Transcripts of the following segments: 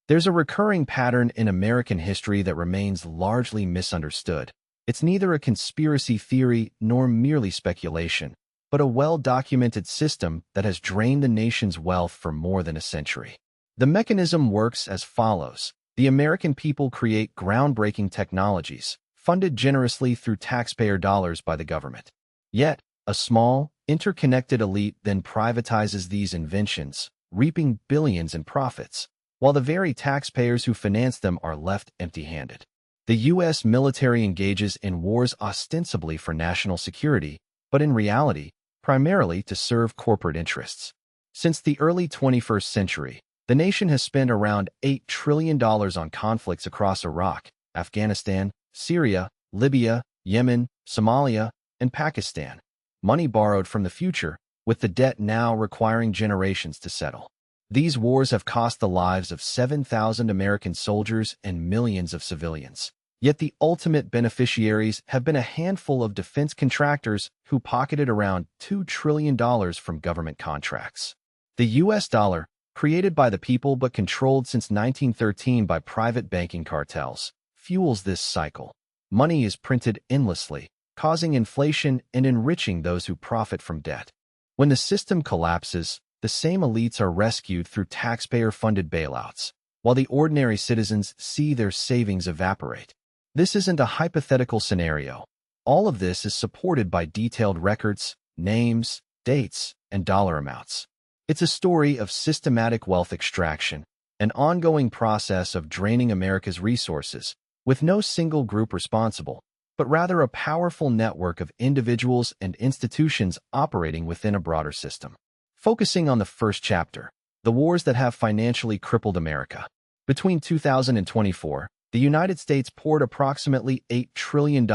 There's a recurring pattern in American history that remains largely misunderstood. It's neither a conspiracy theory nor merely speculation, but a well-documented system that has drained the nation's wealth for more than a century. The mechanism works as follows. The American people create groundbreaking technologies, funded generously through taxpayer dollars by the government. Yet, a small, interconnected elite then privatizes these inventions, reaping billions in profits, while the very taxpayers who finance them are left empty-handed. The U.S. military engages in wars ostensibly for national security, but in reality, primarily to serve corporate interests. Since the early 21st century, the nation has spent around $8 trillion on conflicts across Iraq, Afghanistan, Syria, Libya, Yemen, Somalia, and Pakistan. Money borrowed from the future, with the debt now requiring generations to settle. These wars have cost the lives of 7,000 American soldiers and millions of civilians. Yet the ultimate beneficiaries have been a handful of defense contractors who pocketed around $2 trillion from government contracts. The U.S. dollar, created by the people but controlled since 1913 by private banking cartels, fuels this cycle. Money is printed endlessly, causing inflation and enriching those who profit from debt. When the system collapses, the same elites are rescued through taxpayer-funded bailouts, while the ordinary citizens see their savings evaporate. This isn't a hypothetical scenario. All of this is supported by detailed records, names, dates, and dollar amounts. It's a story of systematic wealth extraction, an ongoing process of draining America's resources, with no single group responsible, but rather a powerful network of individuals and institutions operating within a broader system. Focusing on the first chapter, the wars that have financially crippled America. Between 2000 and 2024, the United States poured approximately $8 trillion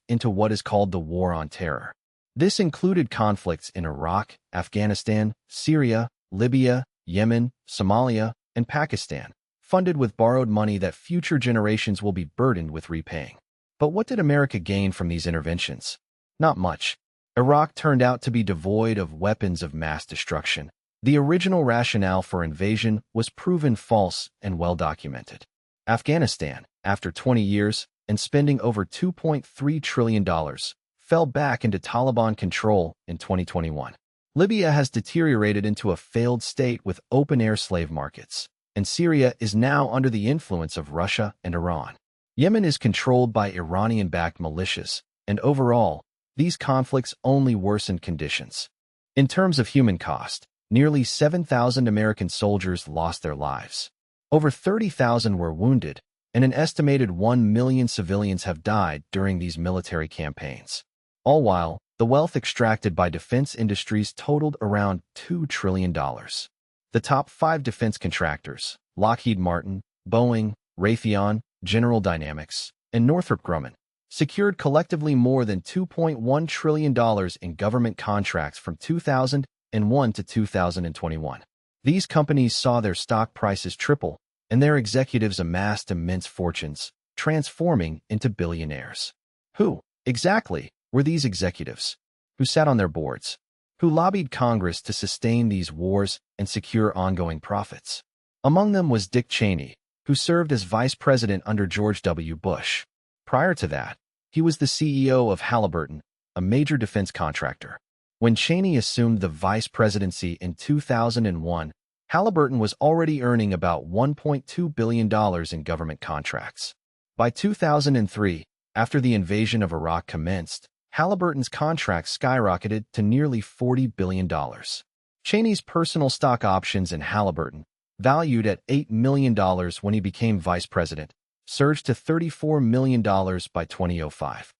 into what is called the War on Terror. This included conflicts in Iraq, Afghanistan, Syria, Libya, Yemen, Somalia, and Pakistan, funded with borrowed money that future generations will be burdened with repaying. But what did America gain from these interventions? Not much. Iraq turned out to be devoid of weapons of mass destruction. The original rationale for invasion was proven false and well documented. Afghanistan, after 20 years and spending over $2.3 trillion, fell back into Taliban control in 2021. Libya has deteriorated into a failed state with open-air slave markets, and Syria is now under the influence of Russia and Iran. Yemen is controlled by Iranian-backed militias, and overall, these conflicts only worsened conditions. In terms of human cost, nearly 7,000 American soldiers lost their lives. Over 30,000 were wounded, and an estimated 1 million civilians have died during these military campaigns. All while, the wealth extracted by defense industries totaled around $2 trillion. The top 5 defense contractors, Lockheed Martin, Boeing, Raytheon, General Dynamics, and Northrop Grumman, secured collectively more than $2.1 trillion in government contracts from 2001 to 2021. These companies saw their stock prices triple, and their executives amassed immense fortunes, transforming into billionaires. Who, exactly, were these executives? Who sat on their boards? Who lobbied Congress to sustain these wars and secure ongoing profits? Among them was Dick Cheney, who served as vice president under George W. Bush. Prior to that, he was the CEO of Halliburton, a major defense contractor. When Cheney assumed the vice presidency in 2001, Halliburton was already earning about $1.2 billion in government contracts. By 2003, after the invasion of Iraq commenced, Halliburton's contracts skyrocketed to nearly $40 billion. Cheney's personal stock options in Halliburton, valued at $8 million when he became vice president, surged to $34 million by 2005.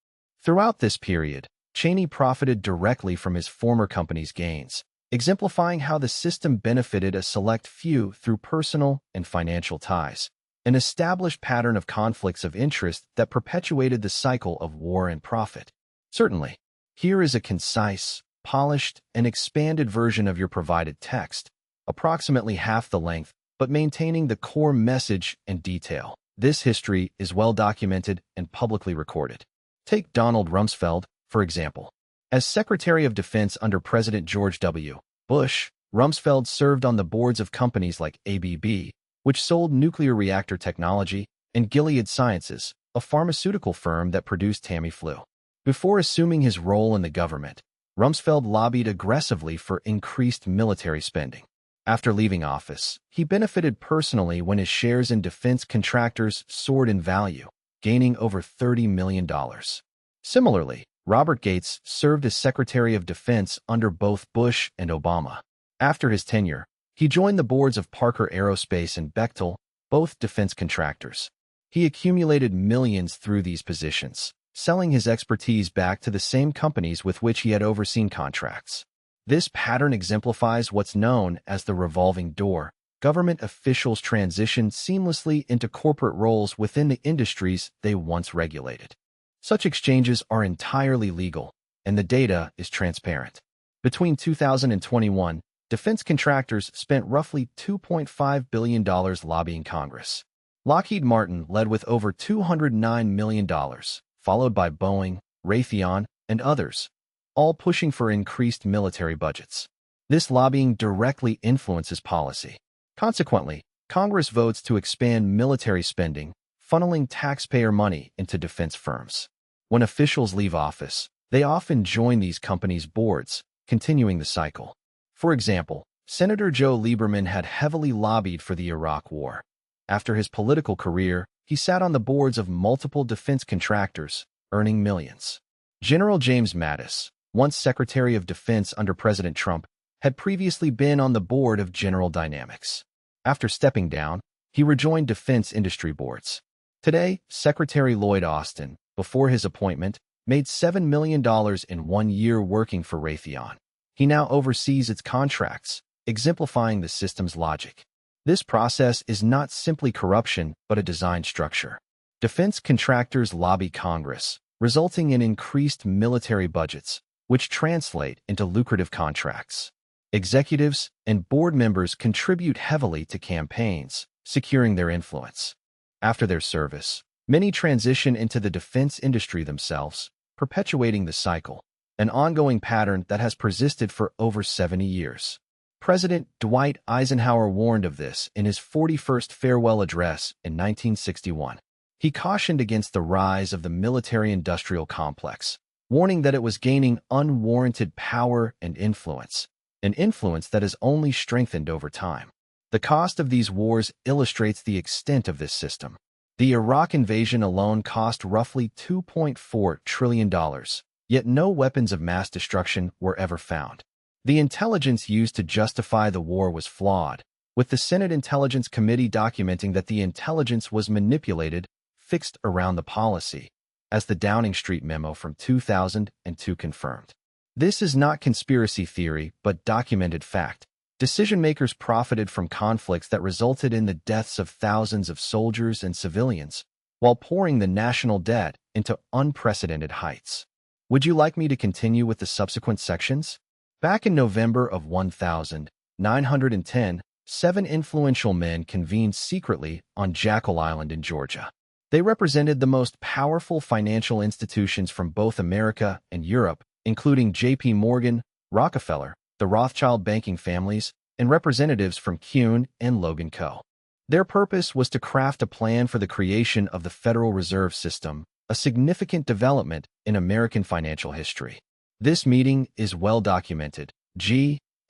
Throughout this period, Cheney profited directly from his former company's gains, exemplifying how the system benefited a select few through personal and financial ties, an established pattern of conflicts of interest that perpetuated the cycle of war and profit. Certainly, here is a concise, polished, and expanded version of your provided text, approximately half the length, but maintaining the core message and detail. This history is well documented and publicly recorded. Take Donald Rumsfeld, for example. As Secretary of Defense under President George W. Bush, Rumsfeld served on the boards of companies like ABB, which sold nuclear reactor technology, and Gilead Sciences, a pharmaceutical firm that produced Tamiflu. Before assuming his role in the government, Rumsfeld lobbied aggressively for increased military spending. After leaving office, he benefited personally when his shares in defense contractors soared in value, gaining over $30 million. Similarly, Robert Gates served as Secretary of Defense under both Bush and Obama. After his tenure, he joined the boards of Parker Aerospace and Bechtel, both defense contractors. He accumulated millions through these positions, selling his expertise back to the same companies with which he had overseen contracts. This pattern exemplifies what's known as the revolving door. Government officials transition seamlessly into corporate roles within the industries they once regulated. Such exchanges are entirely legal, and the data is transparent. Between 2021, defense contractors spent roughly $2.5 billion lobbying Congress. Lockheed Martin led with over $209 million, followed by Boeing, Raytheon, and others, all pushing for increased military budgets. This lobbying directly influences policy. Consequently, Congress votes to expand military spending, funneling taxpayer money into defense firms. When officials leave office, they often join these companies' boards, continuing the cycle. For example, Senator Joe Lieberman had heavily lobbied for the Iraq War. After his political career, he sat on the boards of multiple defense contractors, earning millions. General James Mattis, once Secretary of Defense under President Trump, had previously been on the board of General Dynamics. After stepping down, he rejoined defense industry boards. Today, Secretary Lloyd Austin, before his appointment, made $7 million in 1 year working for Raytheon. He now oversees its contracts, exemplifying the system's logic. This process is not simply corruption, but a design structure. Defense contractors lobby Congress, resulting in increased military budgets, which translate into lucrative contracts. Executives and board members contribute heavily to campaigns, securing their influence. After their service, many transition into the defense industry themselves, perpetuating the cycle, an ongoing pattern that has persisted for over 70 years. President Dwight Eisenhower warned of this in his 41st farewell address in 1961. He cautioned against the rise of the military-industrial complex, warning that it was gaining unwarranted power and influence, an influence that has only strengthened over time. The cost of these wars illustrates the extent of this system. The Iraq invasion alone cost roughly $2.4 trillion, yet no weapons of mass destruction were ever found. The intelligence used to justify the war was flawed, with the Senate Intelligence Committee documenting that the intelligence was manipulated, fixed around the policy, as the Downing Street memo from 2002 confirmed. This is not conspiracy theory, but documented fact. Decision-makers profited from conflicts that resulted in the deaths of thousands of soldiers and civilians, while pouring the national debt into unprecedented heights. Would you like me to continue with the subsequent sections? Back in November of 1910, 7 influential men convened secretly on Jekyll Island in Georgia. They represented the most powerful financial institutions from both America and Europe, including J.P. Morgan, Rockefeller, the Rothschild banking families, and representatives from Kuhn and Logan Co. Their purpose was to craft a plan for the creation of the Federal Reserve System, a significant development in American financial history. This meeting is well documented.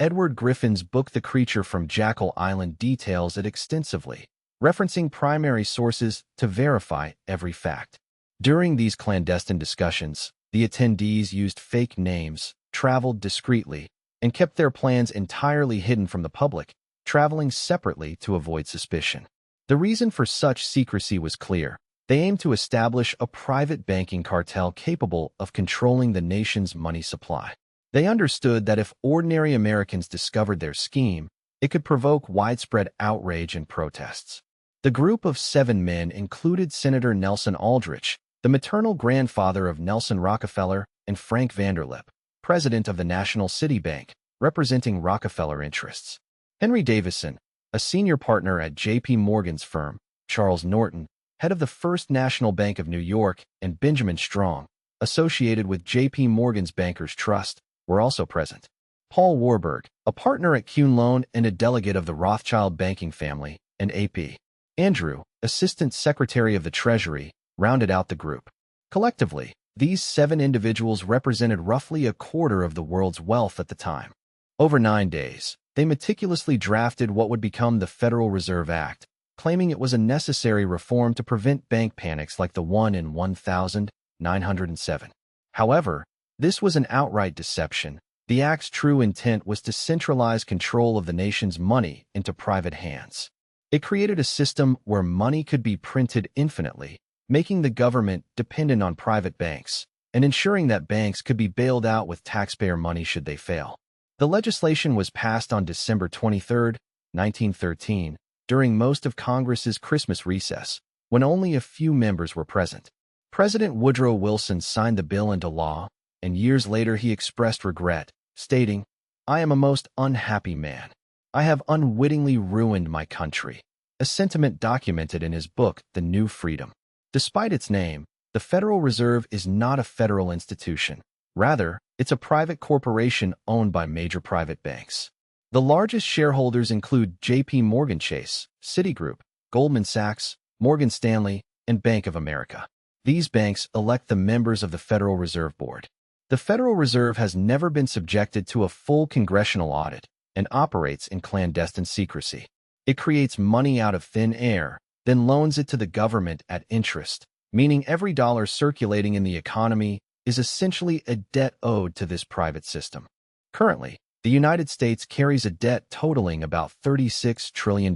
Edward Griffin's book The Creature from Jekyll Island details it extensively, referencing primary sources to verify every fact. During these clandestine discussions, the attendees used fake names, traveled discreetly, and kept their plans entirely hidden from the public, traveling separately to avoid suspicion. The reason for such secrecy was clear. They aimed to establish a private banking cartel capable of controlling the nation's money supply. They understood that if ordinary Americans discovered their scheme, it could provoke widespread outrage and protests. The group of 7 men included Senator Nelson Aldrich, the maternal grandfather of Nelson Rockefeller, and Frank Vanderlip, president of the National City Bank, representing Rockefeller interests. Henry Davison, a senior partner at J.P. Morgan's firm, Charles Norton, head of the First National Bank of New York, and Benjamin Strong, associated with J.P. Morgan's Bankers Trust, were also present. Paul Warburg, a partner at Kuhn Loan and a delegate of the Rothschild banking family, and AP. Andrew, Assistant Secretary of the Treasury, rounded out the group. Collectively, these 7 individuals represented roughly a quarter of the world's wealth at the time. Over 9 days, they meticulously drafted what would become the Federal Reserve Act, claiming it was a necessary reform to prevent bank panics like the one in 1907. However, this was an outright deception. The act's true intent was to centralize control of the nation's money into private hands. It created a system where money could be printed infinitely, making the government dependent on private banks, and ensuring that banks could be bailed out with taxpayer money should they fail. The legislation was passed on December 23, 1913, during most of Congress's Christmas recess, when only a few members were present. President Woodrow Wilson signed the bill into law, and years later he expressed regret, stating, "I am a most unhappy man. I have unwittingly ruined my country," a sentiment documented in his book, The New Freedom. Despite its name, the Federal Reserve is not a federal institution. Rather, it's a private corporation owned by major private banks. The largest shareholders include J.P. Morgan Chase, Citigroup, Goldman Sachs, Morgan Stanley, and Bank of America. These banks elect the members of the Federal Reserve Board. The Federal Reserve has never been subjected to a full congressional audit and operates in clandestine secrecy. It creates money out of thin air, then loans it to the government at interest, meaning every dollar circulating in the economy is essentially a debt owed to this private system. Currently, the United States carries a debt totaling about $36 trillion.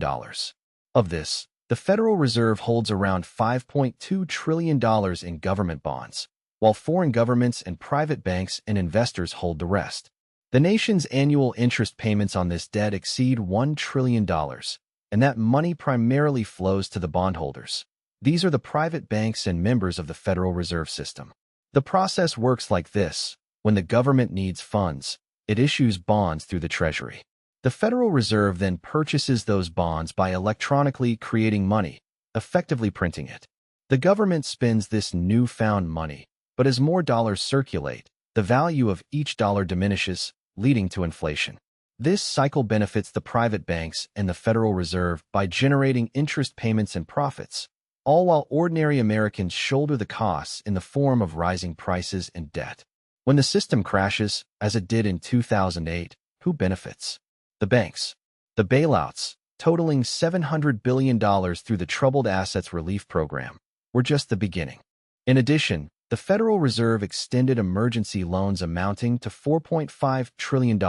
Of this, the Federal Reserve holds around $5.2 trillion in government bonds, while foreign governments and private banks and investors hold the rest. The nation's annual interest payments on this debt exceed $1 trillion, and that money primarily flows to the bondholders. These are the private banks and members of the Federal Reserve System. The process works like this. When the government needs funds, it issues bonds through the Treasury. The Federal Reserve then purchases those bonds by electronically creating money, effectively printing it. The government spends this newfound money, but as more dollars circulate, the value of each dollar diminishes, leading to inflation. This cycle benefits the private banks and the Federal Reserve by generating interest payments and profits, all while ordinary Americans shoulder the costs in the form of rising prices and debt. When the system crashes, as it did in 2008, who benefits? The banks. The bailouts, totaling $700 billion through the Troubled Assets Relief Program, were just the beginning. In addition, the Federal Reserve extended emergency loans amounting to $4.5 trillion,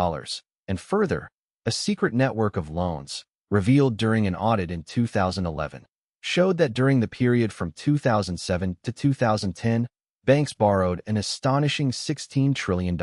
and further, a secret network of loans, revealed during an audit in 2011, showed that during the period from 2007 to 2010, banks borrowed an astonishing $16 trillion.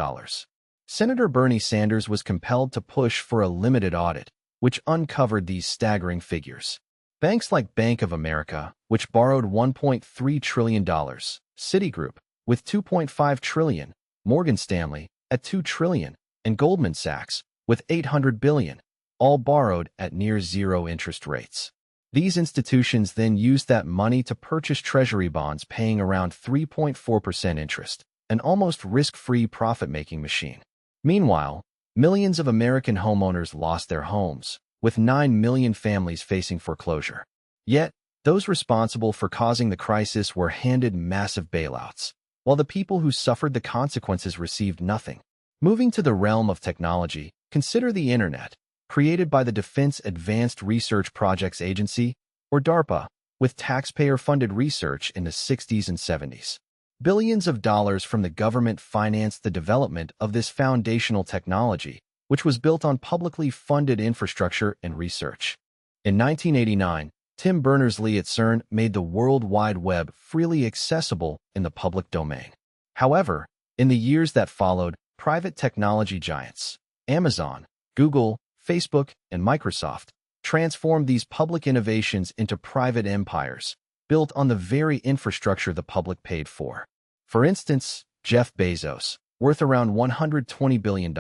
Senator Bernie Sanders was compelled to push for a limited audit, which uncovered these staggering figures. Banks like Bank of America, which borrowed $1.3 trillion, Citigroup, with $2.5 trillion, Morgan Stanley, at $2 trillion, and Goldman Sachs, with $800 billion, all borrowed at near zero interest rates. These institutions then used that money to purchase treasury bonds paying around 3.4% interest, an almost risk-free profit-making machine. Meanwhile, millions of American homeowners lost their homes, with 9 million families facing foreclosure. Yet, those responsible for causing the crisis were handed massive bailouts, while the people who suffered the consequences received nothing. Moving to the realm of technology, consider the Internet, created by the Defense Advanced Research Projects Agency, or DARPA, with taxpayer-funded research in the 60s and 70s. Billions of dollars from the government financed the development of this foundational technology, which was built on publicly funded infrastructure and research. In 1989, Tim Berners-Lee at CERN made the World Wide Web freely accessible in the public domain. However, in the years that followed, private technology giants, Amazon, Google, Facebook, and Microsoft, transformed these public innovations into private empires, built on the very infrastructure the public paid for. For instance, Jeff Bezos, worth around $120 billion,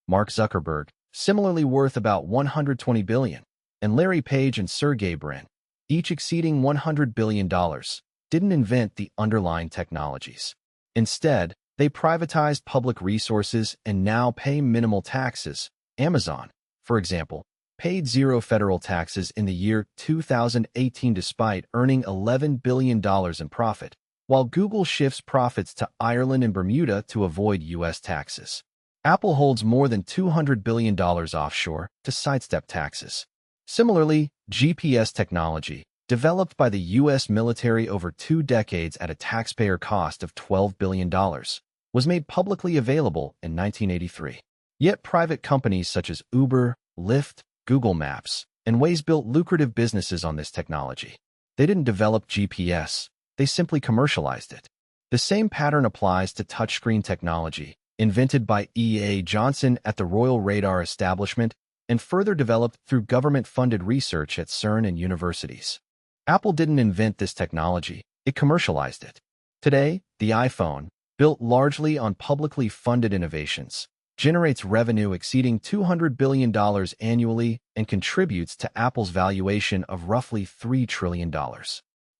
Mark Zuckerberg, similarly worth about $120 billion, and Larry Page and Sergey Brin, each exceeding $100 billion, didn't invent the underlying technologies. Instead, they privatized public resources and now pay minimal taxes. Amazon, for example, paid zero federal taxes in the year 2018 despite earning $11 billion in profit, while Google shifts profits to Ireland and Bermuda to avoid U.S. taxes. Apple holds more than $200 billion offshore to sidestep taxes. Similarly, GPS technology, developed by the U.S. military over 2 decades at a taxpayer cost of $12 billion, was made publicly available in 1983. Yet private companies such as Uber, Lyft, Google Maps, and Waze built lucrative businesses on this technology. They didn't develop GPS, they simply commercialized it. The same pattern applies to touchscreen technology, invented by E.A. Johnson at the Royal Radar Establishment and further developed through government-funded research at CERN and universities. Apple didn't invent this technology, it commercialized it. Today, the iPhone, built largely on publicly funded innovations, generates revenue exceeding $200 billion annually and contributes to Apple's valuation of roughly $3 trillion.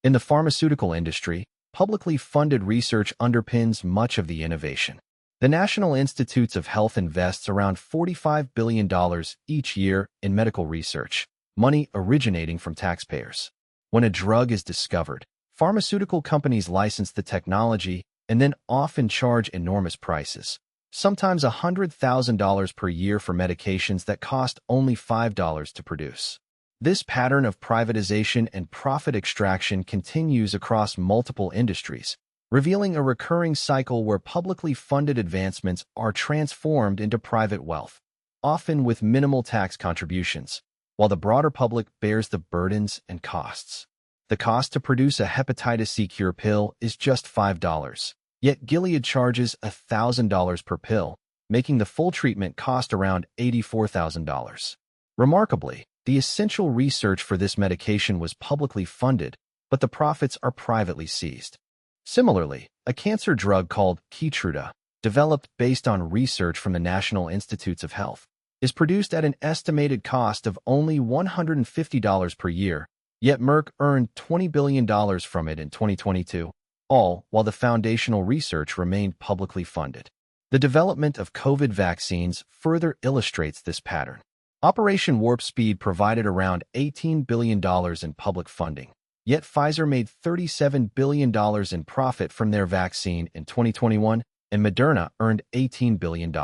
In the pharmaceutical industry, publicly funded research underpins much of the innovation. The National Institutes of Health invests around $45 billion each year in medical research, money originating from taxpayers. When a drug is discovered, pharmaceutical companies license the technology and then often charge enormous prices, sometimes $100,000 per year for medications that cost only $5 to produce. This pattern of privatization and profit extraction continues across multiple industries, revealing a recurring cycle where publicly funded advancements are transformed into private wealth, often with minimal tax contributions, while the broader public bears the burdens and costs. The cost to produce a hepatitis C cure pill is just $5, yet Gilead charges $1,000 per pill, making the full treatment cost around $84,000. Remarkably, the essential research for this medication was publicly funded, but the profits are privately seized. Similarly, a cancer drug called Keytruda, developed based on research from the National Institutes of Health, is produced at an estimated cost of only $150 per year, yet Merck earned $20 billion from it in 2022, all while the foundational research remained publicly funded. The development of COVID vaccines further illustrates this pattern. Operation Warp Speed provided around $18 billion in public funding, yet Pfizer made $37 billion in profit from their vaccine in 2021, and Moderna earned $18 billion.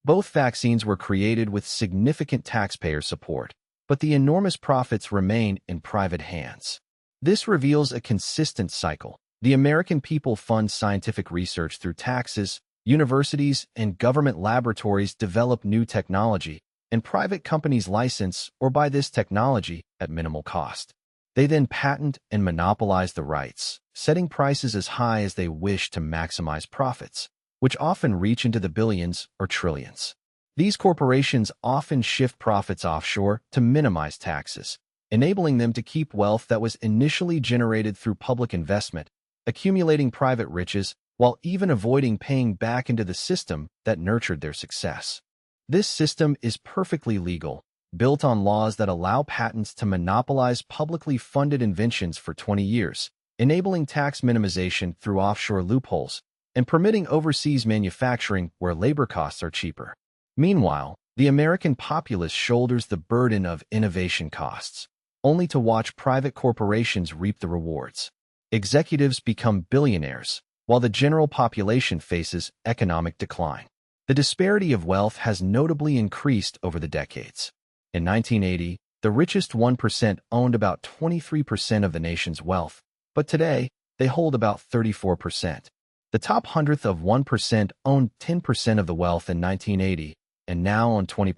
Both vaccines were created with significant taxpayer support, but the enormous profits remain in private hands. This reveals a consistent cycle. The American people fund scientific research through taxes, universities and government laboratories develop new technology, and private companies license or buy this technology at minimal cost. They then patent and monopolize the rights, setting prices as high as they wish to maximize profits, which often reach into the billions or trillions. These corporations often shift profits offshore to minimize taxes, enabling them to keep wealth that was initially generated through public investment, accumulating private riches while even avoiding paying back into the system that nurtured their success. This system is perfectly legal, built on laws that allow patents to monopolize publicly funded inventions for 20 years, enabling tax minimization through offshore loopholes, and permitting overseas manufacturing where labor costs are cheaper. Meanwhile, the American populace shoulders the burden of innovation costs, only to watch private corporations reap the rewards. Executives become billionaires, while the general population faces economic decline. The disparity of wealth has notably increased over the decades. In 1980, the richest 1% owned about 23% of the nation's wealth, but today, they hold about 34%. The top 100th of 1% owned 10% of the wealth in 1980, and now own 20%.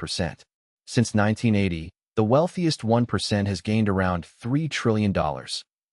Since 1980, the wealthiest 1% has gained around $3 trillion,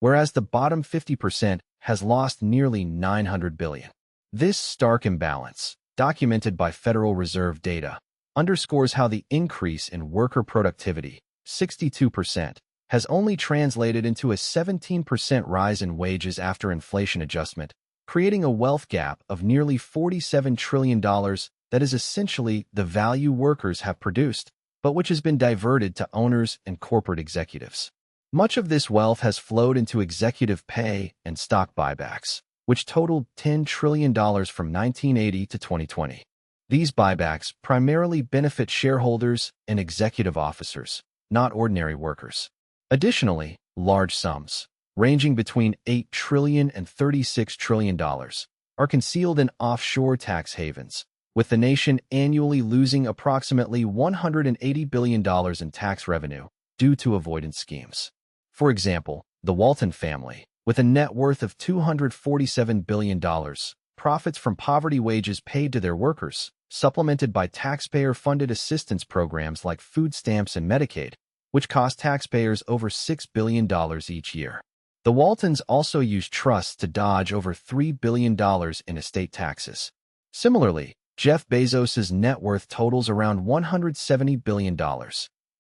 whereas the bottom 50% has lost nearly $900 billion. This stark imbalance, documented by Federal Reserve data, underscores how the increase in worker productivity, 62%, has only translated into a 17% rise in wages after inflation adjustment, creating a wealth gap of nearly $47 trillion that is essentially the value workers have produced, but which has been diverted to owners and corporate executives. Much of this wealth has flowed into executive pay and stock buybacks, which totaled $10 trillion from 1980 to 2020. These buybacks primarily benefit shareholders and executive officers, not ordinary workers. Additionally, large sums, ranging between $8 trillion and $36 trillion, are concealed in offshore tax havens, with the nation annually losing approximately $180 billion in tax revenue due to avoidance schemes. For example, the Walton family, with a net worth of $247 billion, profits from poverty wages paid to their workers, supplemented by taxpayer-funded assistance programs like food stamps and Medicaid, which cost taxpayers over $6 billion each year. The Waltons also use trusts to dodge over $3 billion in estate taxes. Similarly, Jeff Bezos's net worth totals around $170 billion.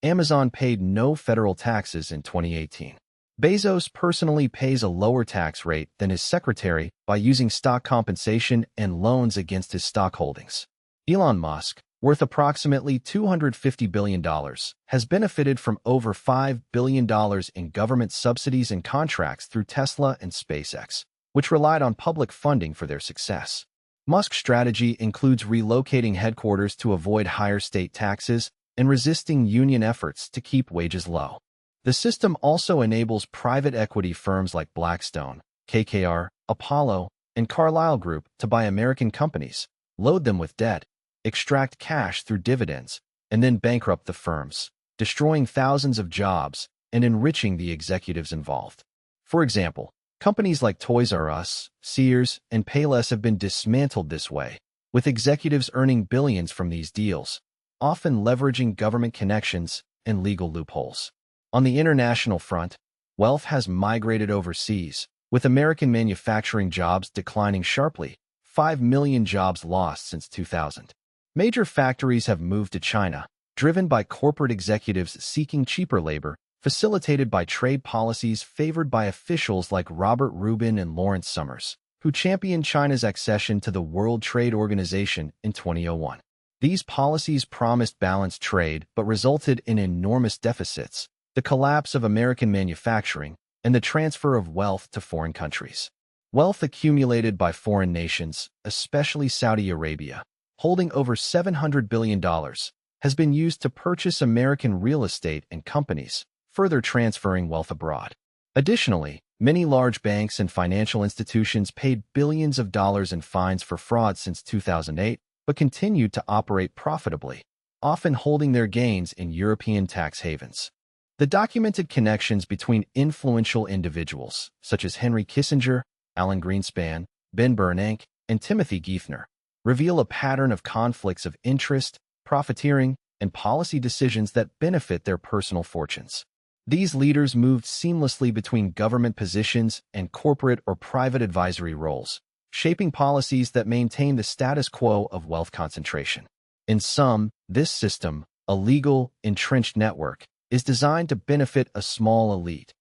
Amazon paid no federal taxes in 2018. Bezos personally pays a lower tax rate than his secretary by using stock compensation and loans against his stock holdings. Elon Musk, worth approximately $250 billion, has benefited from over $5 billion in government subsidies and contracts through Tesla and SpaceX, which relied on public funding for their success. Musk's strategy includes relocating headquarters to avoid higher state taxes and resisting union efforts to keep wages low. The system also enables private equity firms like Blackstone, KKR, Apollo, and Carlyle Group to buy American companies, load them with debt, extract cash through dividends, and then bankrupt the firms, destroying thousands of jobs and enriching the executives involved. For example, companies like Toys R Us, Sears, and Payless have been dismantled this way, with executives earning billions from these deals, often leveraging government connections and legal loopholes. On the international front, wealth has migrated overseas, with American manufacturing jobs declining sharply, 5 million jobs lost since 2000. Major factories have moved to China, driven by corporate executives seeking cheaper labor, facilitated by trade policies favored by officials like Robert Rubin and Lawrence Summers, who championed China's accession to the World Trade Organization in 2001. These policies promised balanced trade but resulted in enormous deficits, the collapse of American manufacturing, and the transfer of wealth to foreign countries. Wealth accumulated by foreign nations, especially Saudi Arabia, holding over $700 billion, has been used to purchase American real estate and companies, further transferring wealth abroad. Additionally, many large banks and financial institutions paid billions of dollars in fines for fraud since 2008, but continued to operate profitably, often holding their gains in European tax havens. The documented connections between influential individuals, such as Henry Kissinger, Alan Greenspan, Ben Bernanke, and Timothy Geithner, reveal a pattern of conflicts of interest, profiteering, and policy decisions that benefit their personal fortunes. These leaders moved seamlessly between government positions and corporate or private advisory roles, shaping policies that maintain the status quo of wealth concentration. In sum, this system, a legal, entrenched network, is designed to benefit a small elite: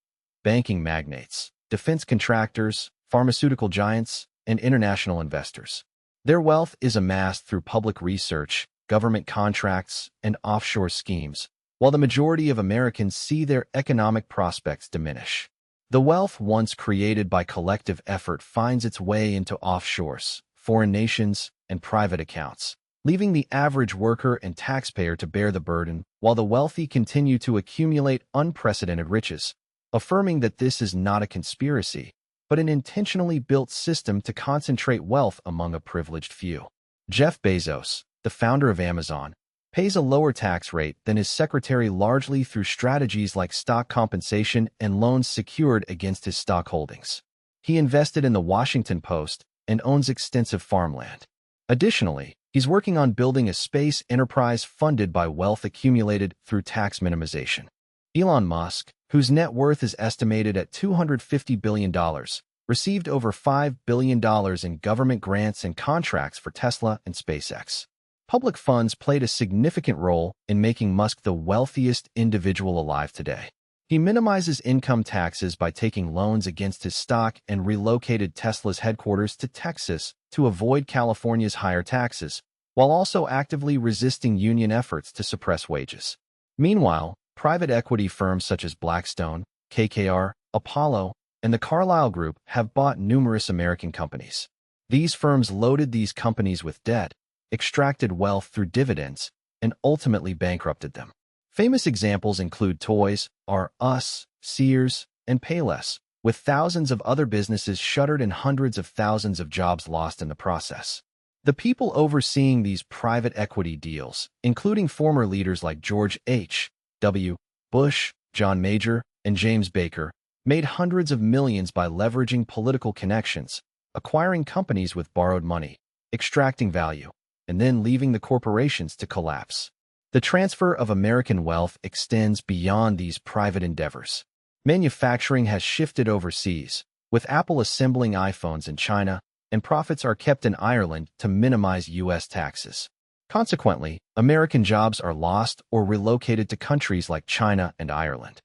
banking magnates, defense contractors, pharmaceutical giants, and international investors. Their wealth is amassed through public research, government contracts, and offshore schemes, while the majority of Americans see their economic prospects diminish. The wealth once created by collective effort finds its way into offshores, foreign nations, and private accounts, leaving the average worker and taxpayer to bear the burden, while the wealthy continue to accumulate unprecedented riches, affirming that this is not a conspiracy, but an intentionally built system to concentrate wealth among a privileged few. Jeff Bezos, the founder of Amazon, pays a lower tax rate than his secretary largely through strategies like stock compensation and loans secured against his stock holdings. He invested in the Washington Post and owns extensive farmland. Additionally, he's working on building a space enterprise funded by wealth accumulated through tax minimization. Elon Musk, whose net worth is estimated at $250 billion, received over $5 billion in government grants and contracts for Tesla and SpaceX. Public funds played a significant role in making Musk the wealthiest individual alive today. He minimizes income taxes by taking loans against his stock and relocated Tesla's headquarters to Texas to avoid California's higher taxes, while also actively resisting union efforts to suppress wages. Meanwhile, private equity firms such as Blackstone, KKR, Apollo, and the Carlyle Group have bought numerous American companies. These firms loaded these companies with debt, extracted wealth through dividends, and ultimately bankrupted them. Famous examples include Toys R Us, Sears, and Payless, with thousands of other businesses shuttered and hundreds of thousands of jobs lost in the process. The people overseeing these private equity deals, including former leaders like George H. W. Bush, John Major, and James Baker, made hundreds of millions by leveraging political connections, acquiring companies with borrowed money, extracting value, and then leaving the corporations to collapse. The transfer of American wealth extends beyond these private endeavors. Manufacturing has shifted overseas, with Apple assembling iPhones in China, and profits are kept in Ireland to minimize U.S. taxes. Consequently, American jobs are lost or relocated to countries like China and Ireland.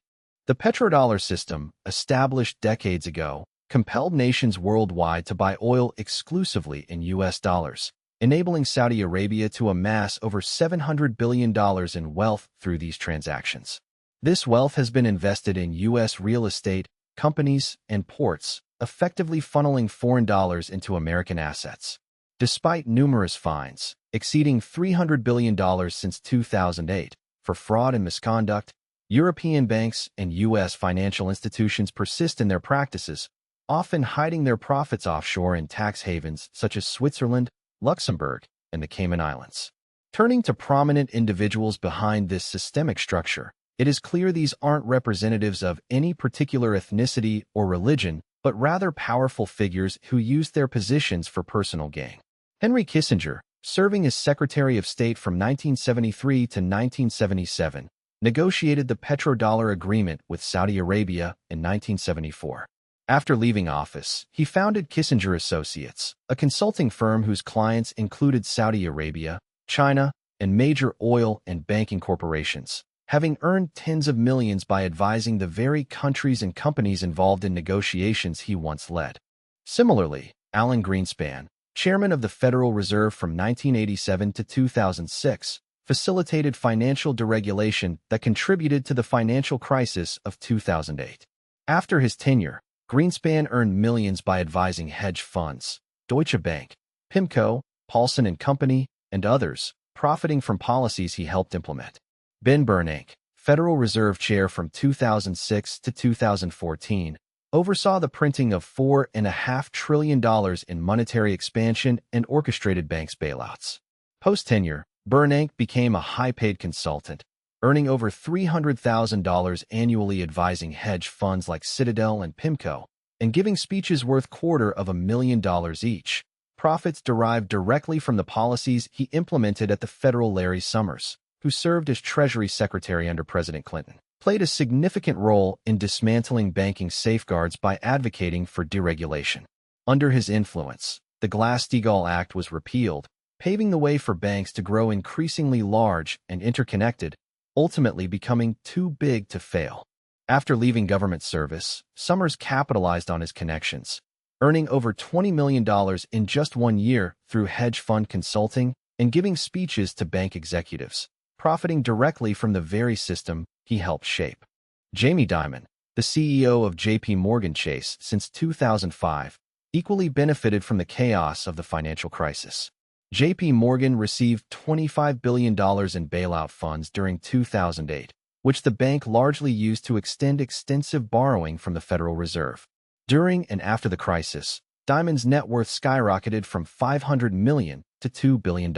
The petrodollar system, established decades ago, compelled nations worldwide to buy oil exclusively in U.S. dollars, enabling Saudi Arabia to amass over $700 billion in wealth through these transactions. This wealth has been invested in U.S. real estate, companies, and ports, effectively funneling foreign dollars into American assets. Despite numerous fines, exceeding $300 billion since 2008, for fraud and misconduct, European banks and U.S. financial institutions persist in their practices, often hiding their profits offshore in tax havens such as Switzerland, Luxembourg, and the Cayman Islands. Turning to prominent individuals behind this systemic structure, it is clear these aren't representatives of any particular ethnicity or religion, but rather powerful figures who used their positions for personal gain. Henry Kissinger, serving as Secretary of State from 1973 to 1977, negotiated the petrodollar agreement with Saudi Arabia in 1974. After leaving office, he founded Kissinger Associates, a consulting firm whose clients included Saudi Arabia, China, and major oil and banking corporations, having earned tens of millions by advising the very countries and companies involved in negotiations he once led. Similarly, Alan Greenspan, chairman of the Federal Reserve from 1987 to 2006, facilitated financial deregulation that contributed to the financial crisis of 2008. After his tenure, Greenspan earned millions by advising hedge funds, Deutsche Bank, PIMCO, Paulson & Company, and others, profiting from policies he helped implement. Ben Bernanke, Federal Reserve Chair from 2006 to 2014, oversaw the printing of $4.5 trillion in monetary expansion and orchestrated banks' bailouts. Post-tenure, Bernanke became a high-paid consultant, earning over $300,000 annually advising hedge funds like Citadel and PIMCO, and giving speeches worth $250,000 each. Profits derived directly from the policies he implemented at the federal. Larry Summers, who served as Treasury Secretary under President Clinton, played a significant role in dismantling banking safeguards by advocating for deregulation. Under his influence, the Glass-Steagall Act was repealed, paving the way for banks to grow increasingly large and interconnected, ultimately becoming too big to fail. After leaving government service, Summers capitalized on his connections, earning over $20 million in just 1 year through hedge fund consulting and giving speeches to bank executives, profiting directly from the very system he helped shape. Jamie Dimon, the CEO of J.P. Morgan Chase since 2005, equally benefited from the chaos of the financial crisis. J.P. Morgan received $25 billion in bailout funds during 2008, which the bank largely used to extend extensive borrowing from the Federal Reserve. During and after the crisis, Dimon's net worth skyrocketed from $500 million to $2 billion.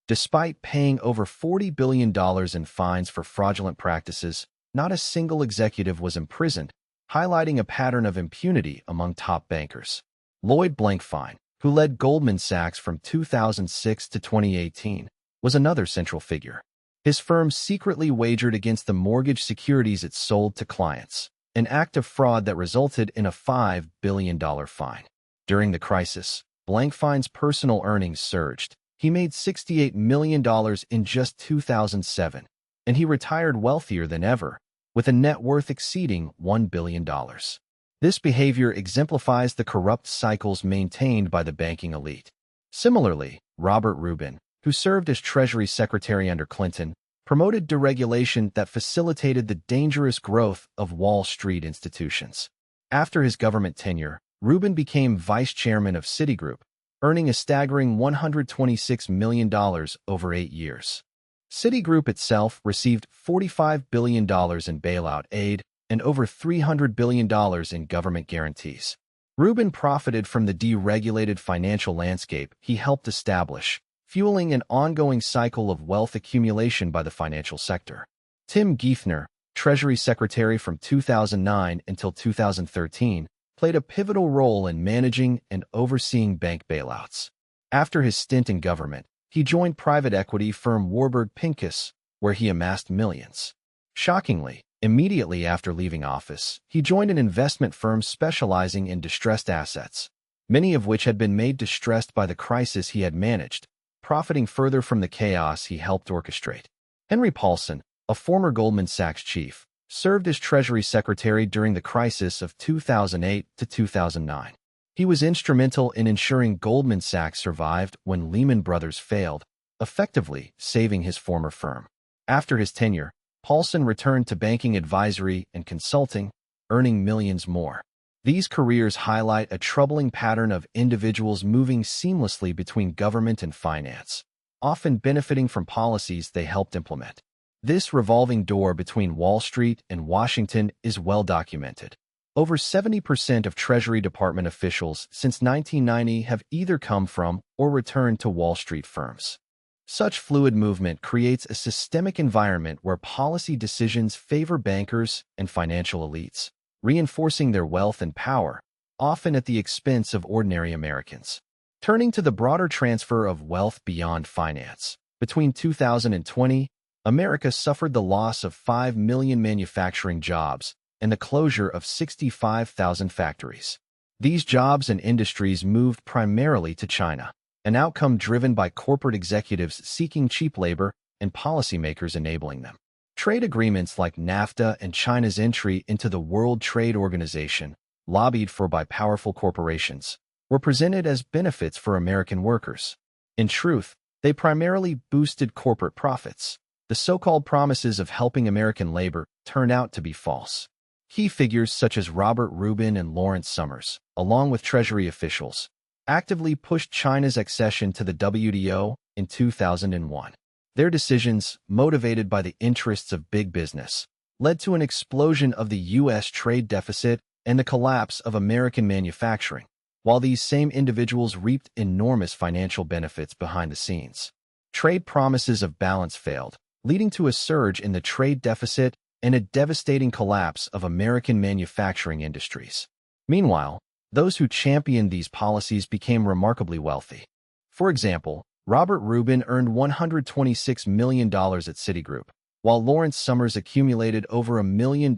Despite paying over $40 billion in fines for fraudulent practices, not a single executive was imprisoned, highlighting a pattern of impunity among top bankers. Lloyd Blankfein, who led Goldman Sachs from 2006 to 2018, was another central figure. His firm secretly wagered against the mortgage securities it sold to clients, an act of fraud that resulted in a $5 billion fine. During the crisis, Blankfein's personal earnings surged. He made $68 million in just 2007, and he retired wealthier than ever, with a net worth exceeding $1 billion. This behavior exemplifies the corrupt cycles maintained by the banking elite. Similarly, Robert Rubin, who served as Treasury Secretary under Clinton, promoted deregulation that facilitated the dangerous growth of Wall Street institutions. After his government tenure, Rubin became vice chairman of Citigroup, earning a staggering $126 million over 8 years. Citigroup itself received $45 billion in bailout aid and over $300 billion in government guarantees. Rubin profited from the deregulated financial landscape he helped establish, fueling an ongoing cycle of wealth accumulation by the financial sector. Tim Geithner, Treasury Secretary from 2009 until 2013, played a pivotal role in managing and overseeing bank bailouts. After his stint in government, he joined private equity firm Warburg Pincus, where he amassed millions. Shockingly, immediately after leaving office, he joined an investment firm specializing in distressed assets, many of which had been made distressed by the crisis he had managed, profiting further from the chaos he helped orchestrate. Henry Paulson, a former Goldman Sachs chief, served as Treasury Secretary during the crisis of 2008 to 2009. He was instrumental in ensuring Goldman Sachs survived when Lehman Brothers failed, effectively saving his former firm. After his tenure, Paulson returned to banking advisory and consulting, earning millions more. These careers highlight a troubling pattern of individuals moving seamlessly between government and finance, often benefiting from policies they helped implement. This revolving door between Wall Street and Washington is well documented. Over 70% of Treasury Department officials since 1990 have either come from or returned to Wall Street firms. Such fluid movement creates a systemic environment where policy decisions favor bankers and financial elites, reinforcing their wealth and power, often at the expense of ordinary Americans. Turning to the broader transfer of wealth beyond finance, between 2020, America suffered the loss of 5 million manufacturing jobs and the closure of 65,000 factories. These jobs and industries moved primarily to China, an outcome driven by corporate executives seeking cheap labor and policymakers enabling them. Trade agreements like NAFTA and China's entry into the World Trade Organization, lobbied for by powerful corporations, were presented as benefits for American workers. In truth, they primarily boosted corporate profits. The so-called promises of helping American labor turned out to be false. Key figures such as Robert Rubin and Lawrence Summers, along with Treasury officials, actively pushed China's accession to the WTO in 2001. Their decisions, motivated by the interests of big business, led to an explosion of the U.S. trade deficit and the collapse of American manufacturing, while these same individuals reaped enormous financial benefits behind the scenes. Trade promises of balance failed, leading to a surge in the trade deficit and a devastating collapse of American manufacturing industries. Meanwhile, those who championed these policies became remarkably wealthy. For example, Robert Rubin earned $126 million at Citigroup, while Lawrence Summers accumulated over $1 million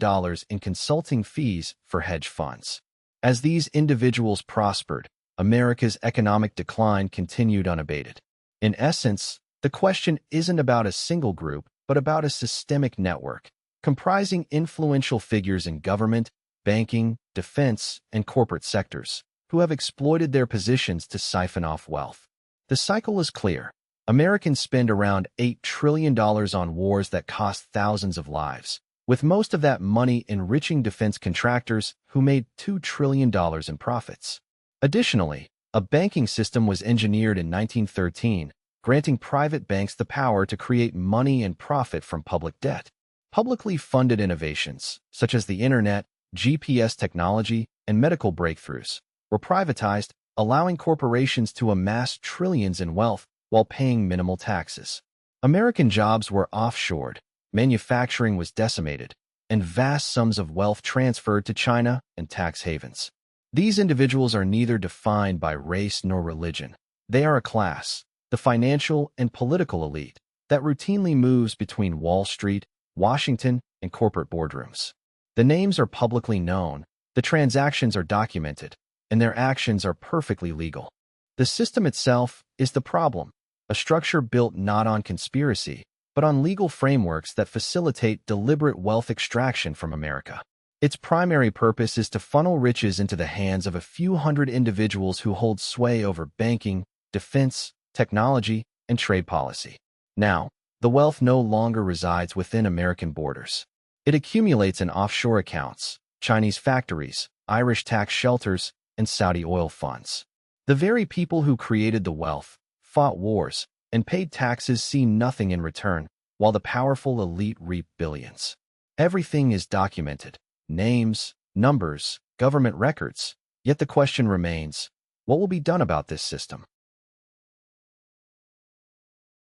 in consulting fees for hedge funds. As these individuals prospered, America's economic decline continued unabated. In essence, the question isn't about a single group, but about a systemic network, comprising influential figures in government, banking, defense, and corporate sectors, who have exploited their positions to siphon off wealth. The cycle is clear. Americans spend around $8 trillion on wars that cost thousands of lives, with most of that money enriching defense contractors who made $2 trillion in profits. Additionally, a banking system was engineered in 1913, granting private banks the power to create money and profit from public debt. Publicly funded innovations, such as the Internet, GPS technology, and medical breakthroughs, were privatized, allowing corporations to amass trillions in wealth while paying minimal taxes. American jobs were offshored, manufacturing was decimated, and vast sums of wealth transferred to China and tax havens. These individuals are neither defined by race nor religion. They are a class, the financial and political elite, that routinely moves between Wall Street, Washington, and corporate boardrooms. The names are publicly known, the transactions are documented, and their actions are perfectly legal. The system itself is the problem, a structure built not on conspiracy, but on legal frameworks that facilitate deliberate wealth extraction from America. Its primary purpose is to funnel riches into the hands of a few hundred individuals who hold sway over banking, defense, technology, and trade policy. Now, the wealth no longer resides within American borders. It accumulates in offshore accounts, Chinese factories, Irish tax shelters, and Saudi oil funds. The very people who created the wealth, fought wars, and paid taxes see nothing in return, while the powerful elite reap billions. Everything is documented: names, numbers, government records. Yet the question remains, what will be done about this system?